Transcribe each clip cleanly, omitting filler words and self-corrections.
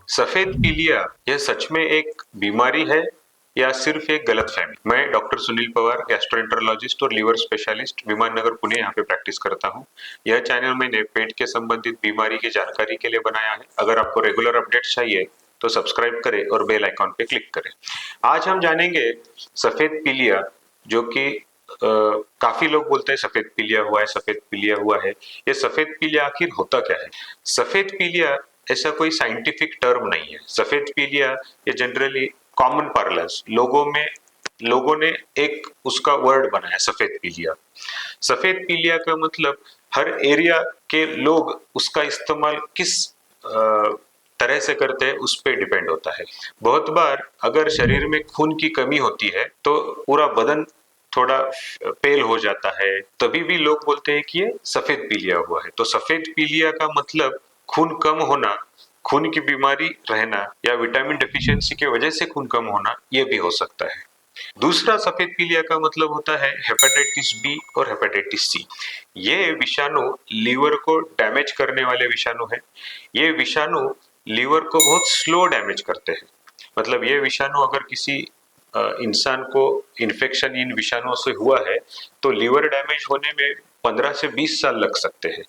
सफेद पीलिया यह सच में एक बीमारी है या सिर्फ एक गलतफहमी? मैं डॉक्टर सुनील पवार, गैस्ट्रोएंटरोलॉजिस्ट और लीवर स्पेशलिस्ट, विमान नगर पुणे यहाँ पे प्रैक्टिस करता हूँ। यह चैनल मैंने पेट के संबंधित बीमारी की जानकारी के लिए बनाया है। अगर आपको रेगुलर अपडेट चाहिए तो सब्सक्राइब करें और बेल आइकॉन पे क्लिक करें। आज हम जानेंगे सफेद पीलिया, जो कि काफी लोग बोलते हैं सफेद पीलिया हुआ है, सफेद पीलिया हुआ है। ये सफेद पीलिया आखिर होता क्या है? सफेद पीलिया ऐसा कोई साइंटिफिक टर्म नहीं है। सफेद पीलिया ये जनरली कॉमन पार्लेंस लोगों ने एक उसका वर्ड बनाया, सफेद पीलिया। सफेद पीलिया का मतलब हर एरिया के लोग उसका इस्तेमाल किस तरह से करते हैं उस पे डिपेंड होता है। बहुत बार अगर शरीर में खून की कमी होती है तो पूरा बदन थोड़ा पेल हो जाता है, तभी भी लोग बोलते हैं कि ये सफेद पीलिया हुआ है। तो सफेद पीलिया का मतलब खून कम होना, खून की बीमारी रहना या विटामिन डेफिशिएंसी की वजह से खून कम होना, ये भी हो सकता है। दूसरा सफेद पीलिया का मतलब होता है हेपेटाइटिस बी और हेपेटाइटिस सी। ये विषाणु लीवर को डैमेज करने वाले विषाणु है। ये विषाणु लीवर को बहुत स्लो डैमेज करते हैं। मतलब ये विषाणु अगर किसी इंसान को इन्फेक्शन इन विषाणुओं से हुआ है तो लीवर डैमेज होने में 15 से 20 साल लग सकते हैं।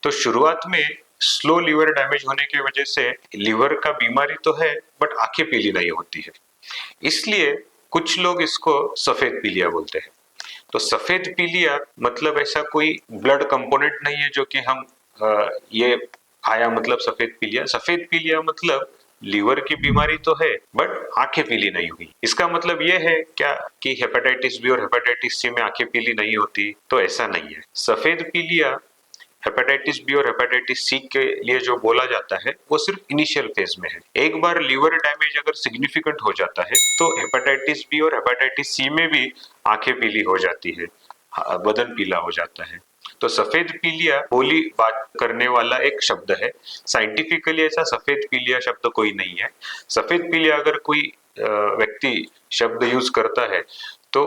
तो शुरुआत में स्लो लीवर डैमेज होने की वजह से लीवर का बीमारी तो है, बट आंखें पीली नहीं होती है। इसलिए कुछ लोग इसको सफेद पीलिया बोलते हैं। तो सफेद पीलिया मतलब ऐसा कोई ब्लड कंपोनेंट नहीं है जो कि हम ये आया मतलब सफेद पीलिया। सफेद पीलिया मतलब लीवर की बीमारी तो है, बट आंखें पीली नहीं हुई। इसका मतलब ये है क्या कि हेपेटाइटिस बी और हेपेटाइटिस सी में आंखें पीली नहीं होती? तो ऐसा नहीं है। सफेद पीलिया हेपेटाइटिस बी और हेपेटाइटिस सी के लिए जो बोला जाता है वो सिर्फ इनिशियल फेज में है। एक बार लीवर डैमेज अगर सिग्निफिकेंट हो जाता है तो हेपेटाइटिस बी और हेपेटाइटिस सी में भी आंखें पीली हो जाती है, बदन पीला हो जाता है। तो सफेद पीलिया बोली बात करने वाला एक शब्द है। साइंटिफिकली ऐसा सफेद पीलिया शब्द कोई नहीं है। सफेद पीलिया अगर कोई व्यक्ति शब्द यूज करता है तो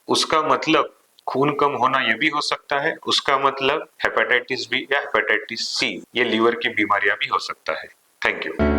उसका मतलब खून कम होना ये भी हो सकता है, उसका मतलब हेपेटाइटिस बी या हेपेटाइटिस सी, ये लीवर की बीमारियां भी हो सकता है। Thank you.